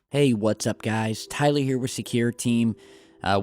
Hey, what's up guys? Tyler here with Secure Team.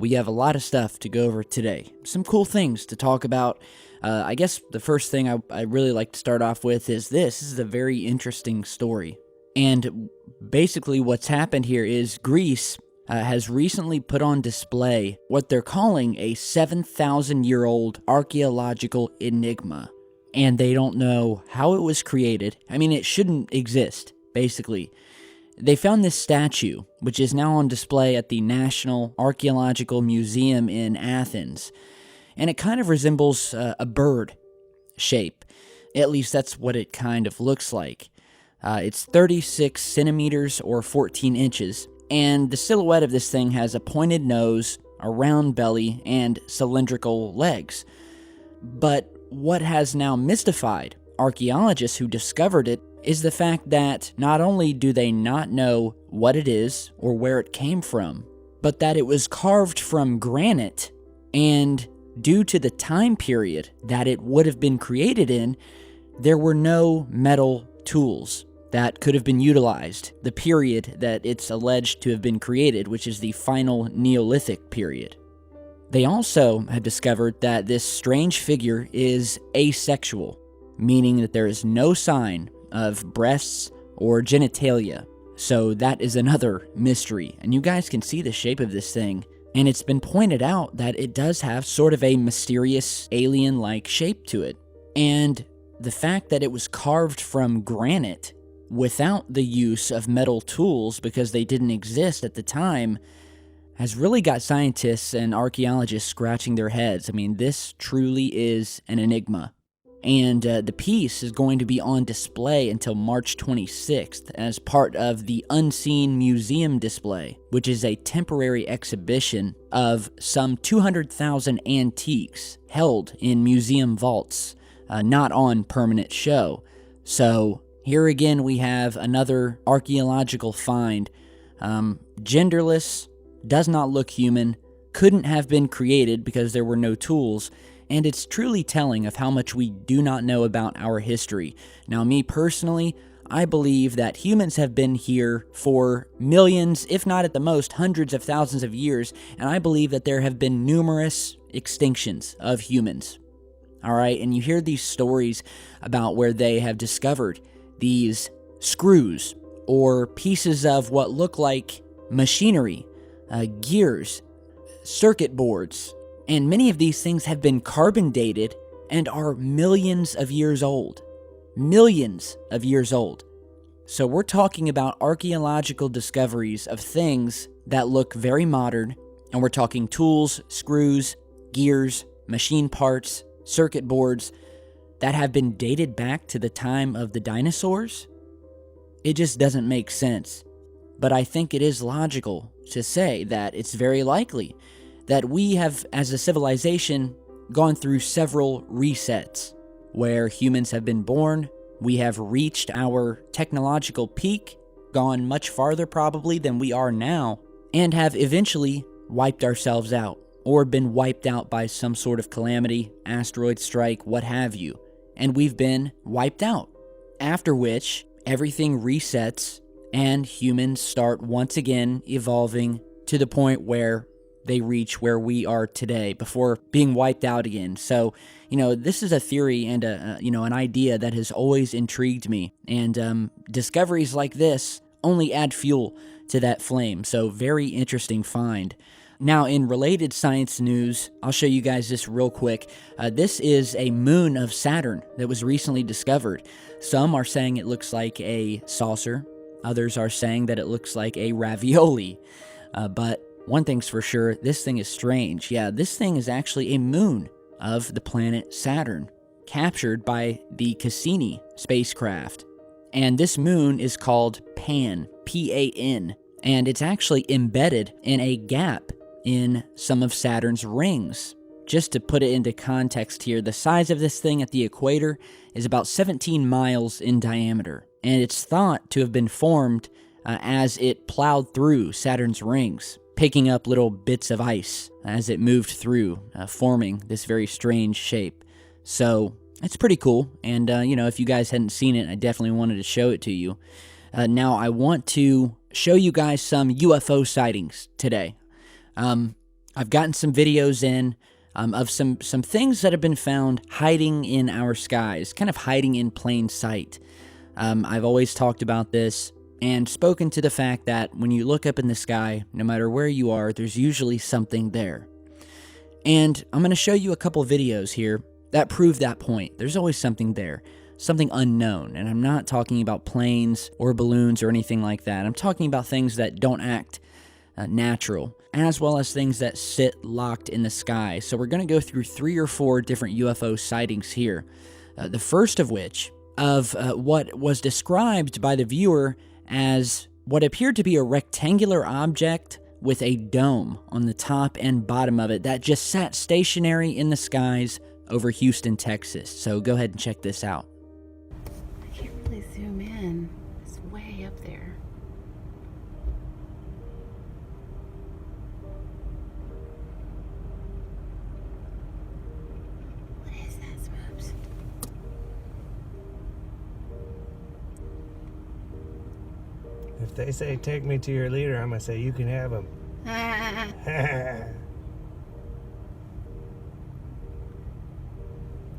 We have a lot of stuff to go over today. Some cool things to talk about. I guess the first thing I really like to start off with is this. This is a very interesting story. And basically what's happened here is Greece has recently put on display what they're calling a 7,000-year-old archaeological enigma. And they don't know how it was created. I mean, it shouldn't exist, basically. They found this statue, which is now on display at the National Archaeological Museum in Athens, and it kind of resembles a bird shape. At least that's what it kind of looks like. It's 36 centimeters or 14 inches, and the silhouette of this thing has a pointed nose, a round belly, and cylindrical legs. But what has now mystified archaeologists who discovered it is the fact that not only do they not know what it is or where it came from, but that it was carved from granite, and due to the time period that it would have been created in, there were no metal tools that could have been utilized, the period that it's alleged to have been created, which is the final Neolithic period. They also have discovered that this strange figure is asexual, meaning that there is no sign of breasts or genitalia. So that is another mystery. And you guys can see the shape of this thing. And it's been pointed out that it does have sort of a mysterious alien-like shape to it. And the fact that it was carved from granite without the use of metal tools because they didn't exist at the time has really got scientists and archaeologists scratching their heads. I mean, this truly is an enigma. And the piece is going to be on display until March 26th as part of the Unseen Museum display, which is a temporary exhibition of some 200,000 antiques held in museum vaults, not on permanent show. So here again we have another archaeological find. Genderless, does not look human, couldn't have been created because there were no tools, and it's truly telling of how much we do not know about our history. Now, me personally, I believe that humans have been here for millions, if not at the most, hundreds of thousands of years, and I believe that there have been numerous extinctions of humans. Alright, and you hear these stories about where they have discovered these screws or pieces of what look like machinery, gears, circuit boards, and many of these things have been carbon dated and are millions of years old. Millions of years old. So we're talking about archaeological discoveries of things that look very modern, and we're talking tools, screws, gears, machine parts, circuit boards that have been dated back to the time of the dinosaurs? It just doesn't make sense. But I think it is logical to say that it's very likely that we have, as a civilization, gone through several resets, where humans have been born, we have reached our technological peak, gone much farther probably than we are now, and have eventually wiped ourselves out, or been wiped out by some sort of calamity, asteroid strike, what have you, and we've been wiped out. After which, everything resets, and humans start once again evolving to the point where they reach where we are today before being wiped out again. So, this is a theory and an idea that has always intrigued me. And discoveries like this only add fuel to that flame. So very interesting find. Now, in related science news, I'll show you guys this real quick. This is a moon of Saturn that was recently discovered. Some are saying it looks like a saucer. Others are saying that it looks like a ravioli. But one thing's for sure, this thing is strange. Yeah, this thing is actually a moon of the planet Saturn. captured by the Cassini spacecraft. And this moon is called Pan, P-A-N, and it's actually embedded in a gap in some of Saturn's rings. Just to put it into context here, the size of this thing at the equator is about 17 miles in diameter, and it's thought to have been formed as it plowed through Saturn's rings, picking up little bits of ice as it moved through, forming this very strange shape. So it's pretty cool, and if you guys hadn't seen it, I definitely wanted to show it to you. Now I want to show you guys some UFO sightings today. I've gotten some videos in of some things that have been found hiding in our skies, kind of hiding in plain sight. I've always talked about this and spoken to the fact that when you look up in the sky, no matter where you are, there's usually something there. And I'm going to show you a couple videos here that prove that point. There's always something there, something unknown. And I'm not talking about planes or balloons or anything like that. I'm talking about things that don't act natural, as well as things that sit locked in the sky. So we're going to go through 3 or 4 different UFO sightings here. The first of which, of what was described by the viewer as what appeared to be a rectangular object with a dome on the top and bottom of it that just sat stationary in the skies over Houston, Texas. So go ahead and check this out. I can't really zoom in. It's way up there. What is that, Smoops? If they say, take me to your leader, I'm going to say, you can have him.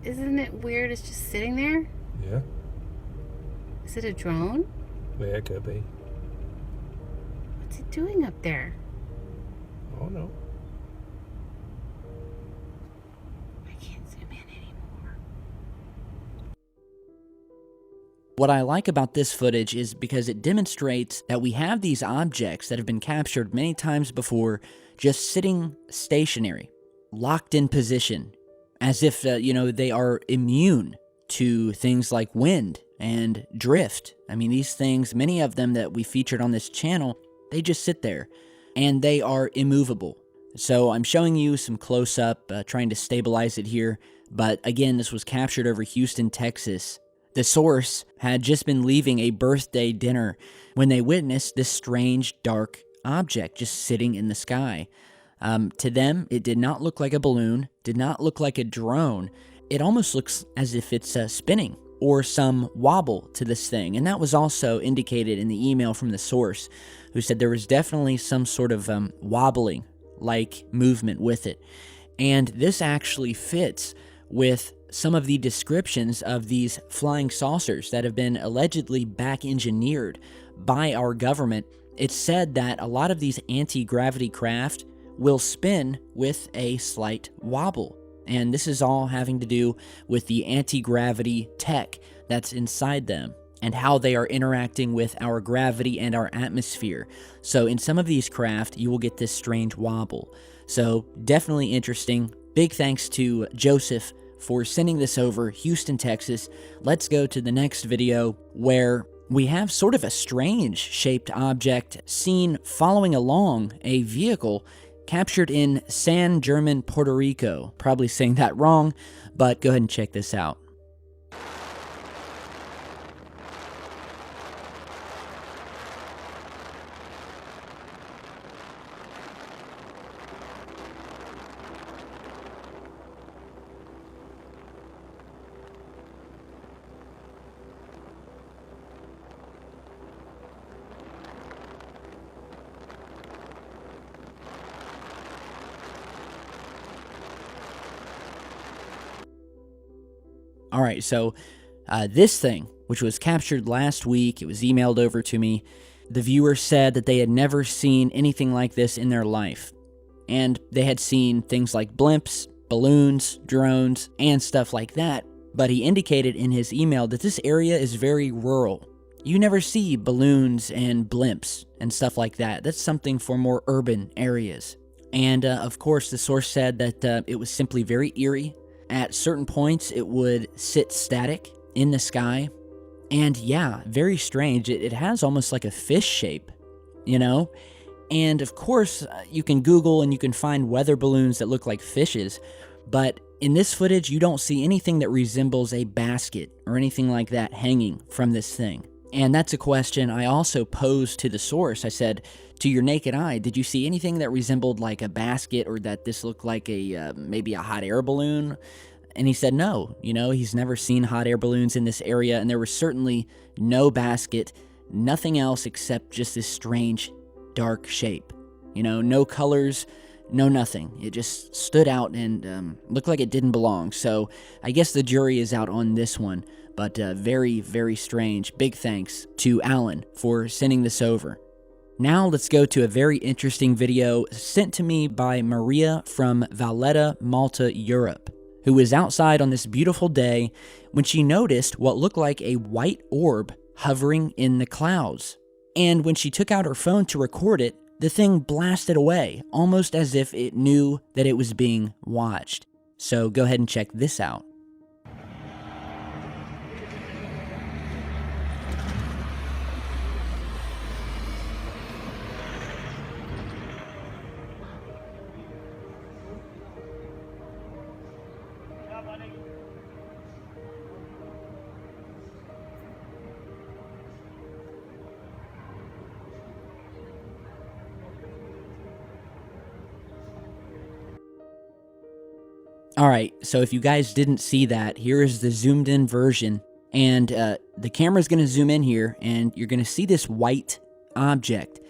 Isn't it weird it's just sitting there? Yeah. Is it a drone? Yeah, it could be. What's it doing up there? Oh, no. I can't zoom in anymore. What I like about this footage is because it demonstrates that we have these objects that have been captured many times before just sitting stationary, locked in position, as if, they are immune to things like wind and drift. I mean, these things, many of them that we featured on this channel, they just sit there and they are immovable. So I'm showing you some close-up, trying to stabilize it here. But again, this was captured over Houston, Texas. The source had just been leaving a birthday dinner when they witnessed this strange, dark object just sitting in the sky. To them, it did not look like a balloon, did not look like a drone. It almost looks as if it's spinning or some wobble to this thing. And that was also indicated in the email from the source, who said there was definitely some sort of wobbling like movement with it. And this actually fits with some of the descriptions of these flying saucers that have been allegedly back engineered by our government. It's said that a lot of these anti-gravity craft will spin with a slight wobble. And this is all having to do with the anti-gravity tech that's inside them and how they are interacting with our gravity and our atmosphere. So in some of these craft, you will get this strange wobble. So definitely interesting. Big thanks to Joseph for sending this over, Houston, Texas. Let's go to the next video where we have sort of a strange shaped object seen following along a vehicle captured in San German, Puerto Rico. Probably saying that wrong, but go ahead and check this out. All right, so this thing, which was captured last week, it was emailed over to me. The viewer said that they had never seen anything like this in their life. And they had seen things like blimps, balloons, drones, and stuff like that. But he indicated in his email that this area is very rural. You never see balloons and blimps and stuff like that. That's something for more urban areas. And of course, the source said that it was simply very eerie. At certain points, it would sit static in the sky. And yeah, very strange. It has almost like a fish shape, you know? And of course, you can Google and you can find weather balloons that look like fishes, but in this footage, you don't see anything that resembles a basket or anything like that hanging from this thing. And that's a question I also posed to the source. I said, to your naked eye, did you see anything that resembled like a basket or that this looked like a maybe a hot air balloon? And he said no, you know, he's never seen hot air balloons in this area, and there was certainly no basket, nothing else except just this strange dark shape. You know, no colors, no nothing. It just stood out and looked like it didn't belong. So I guess the jury is out on this one, but very, very strange. Big thanks to Alan for sending this over. Now let's go to a very interesting video sent to me by Maria from Valletta, Malta, Europe, who was outside on this beautiful day when she noticed what looked like a white orb hovering in the clouds. And when she took out her phone to record it, the thing blasted away, almost as if it knew that it was being watched. So go ahead and check this out. Alright, so if you guys didn't see that, here is the zoomed in version, and the camera's going to zoom in here, and you're going to see this white object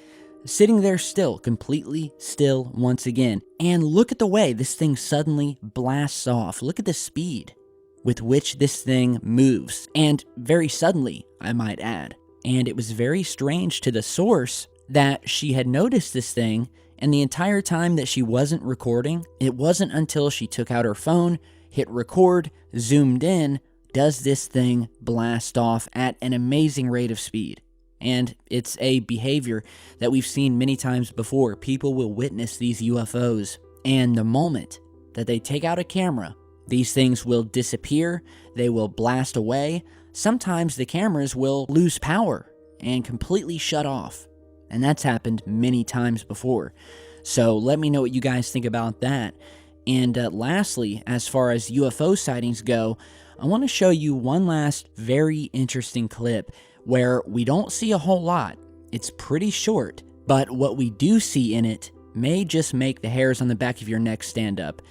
sitting there still, completely still once again. And look at the way this thing suddenly blasts off. Look at the speed with which this thing moves, and very suddenly, I might add. And it was very strange to the source that she had noticed this thing, and the entire time that she wasn't recording, it wasn't until she took out her phone, hit record, zoomed in, does this thing blast off at an amazing rate of speed. And it's a behavior that we've seen many times before. People will witness these UFOs, and the moment that they take out a camera, these things will disappear, they will blast away. Sometimes the cameras will lose power and completely shut off. And that's happened many times before. So let me know what you guys think about that. And lastly, as far as UFO sightings go, I want to show you one last very interesting clip where we don't see a whole lot. It's pretty short, but what we do see in it may just make the hairs on the back of your neck stand up.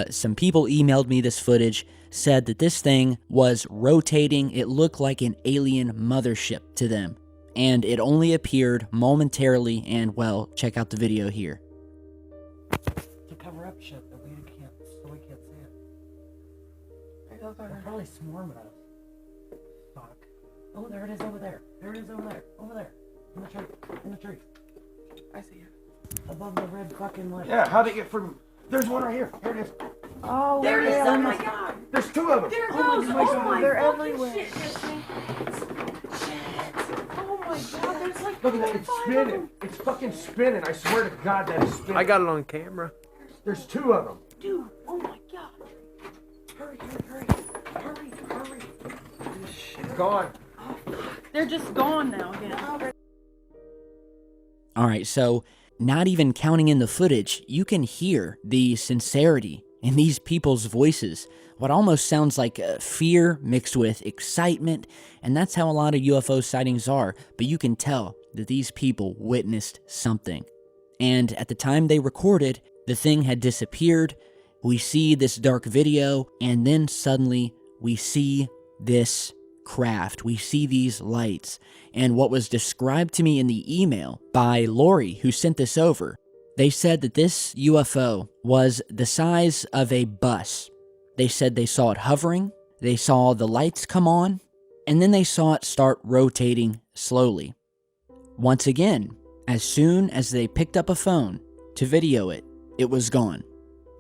Some people emailed me this footage, said that this thing was rotating. It looked like an alien mothership to them. And it only appeared momentarily, and well, check out the video here. To cover up shit that we can't, so we can't see it. They're probably swarming us. Fuck. Oh, there it is over there. There it is over there. Over there. In the tree. In the tree. I see it. Above the red fucking light. Yeah, how'd it get from... There's one right here. Here it is. Oh, There it is. Oh my god. There's two of them. There it Oh goes. my God, Oh my they're fucking everywhere. shit, Jesse. Shit. Oh my god. There's like Look at that. It's 5 of spinning. them. It's fucking spinning. I swear to God that it's spinning. I got it on camera. There's two of them. Dude. Oh my god. Hurry, hurry, hurry. Hurry, hurry. Gone. They're just gone now again. Alright, so not even counting in the footage, you can hear the sincerity in these people's voices. What almost sounds like fear mixed with excitement, and that's how a lot of UFO sightings are, but you can tell that these people witnessed something. And at the time they recorded, the thing had disappeared. We see this dark video, and then suddenly we see this craft. We see these lights. And what was described to me in the email by Lori, who sent this over, they said that this UFO was the size of a bus. They said they saw it hovering, they saw the lights come on, and then they saw it start rotating slowly. Once again, as soon as they picked up a phone to video it, it was gone.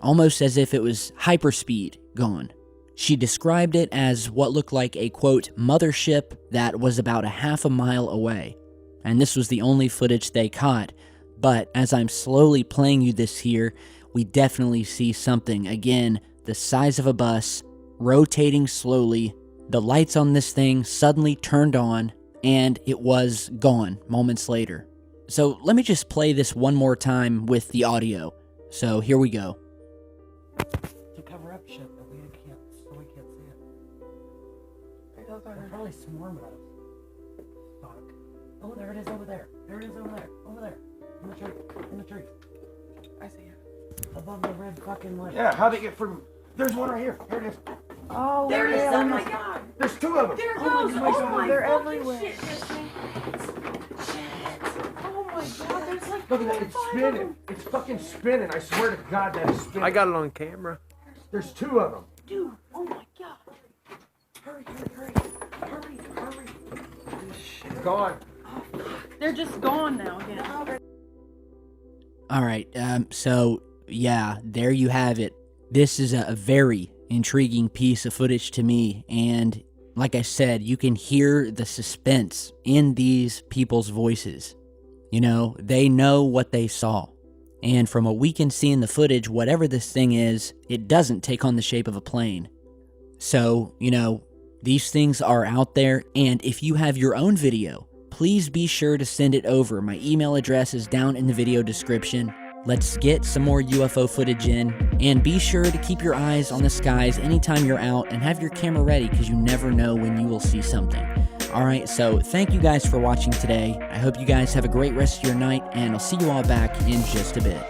Almost as if it was hyperspeed gone. She described it as what looked like a, quote, mothership that was about a half a mile away. And this was the only footage they caught. But as I'm slowly playing you this here, we definitely see something. Again, the size of a bus, rotating slowly. The lights on this thing suddenly turned on, and it was gone moments later. So let me just play this one more time with the audio. So here we go. To cover up shit that we can't see it. They're probably swarming us. Fuck. Oh, there it is over there. There it is over there. Over there. In the tree. In the tree. I see it. Above the red fucking light. Yeah, how'd they get from... There's one right here. Here it is. Oh, There it is. yeah. Oh my god. There's two of them. There it Oh goes. my God, Oh my they're fucking everywhere. shit. Oh my god, there's like Look at that. It's 5 of spinning. them. It's fucking spinning. I swear to God that is spinning. I got it on camera. There's 2 of them. Dude, oh my god. Hurry, hurry, hurry. Hurry, hurry. Gone. They're just gone now again. All right, so yeah, there you have it. This is a very intriguing piece of footage to me, and like I said, you can hear the suspense in these people's voices. You know, they know what they saw. And from what we can see in the footage, whatever this thing is, it doesn't take on the shape of a plane. So, you know, these things are out there, and if you have your own video, please be sure to send it over. My email address is down in the video description. Let's get some more UFO footage in, and be sure to keep your eyes on the skies anytime you're out and have your camera ready because you never know when you will see something. Alright, so thank you guys for watching today. I hope you guys have a great rest of your night, and I'll see you all back in just a bit.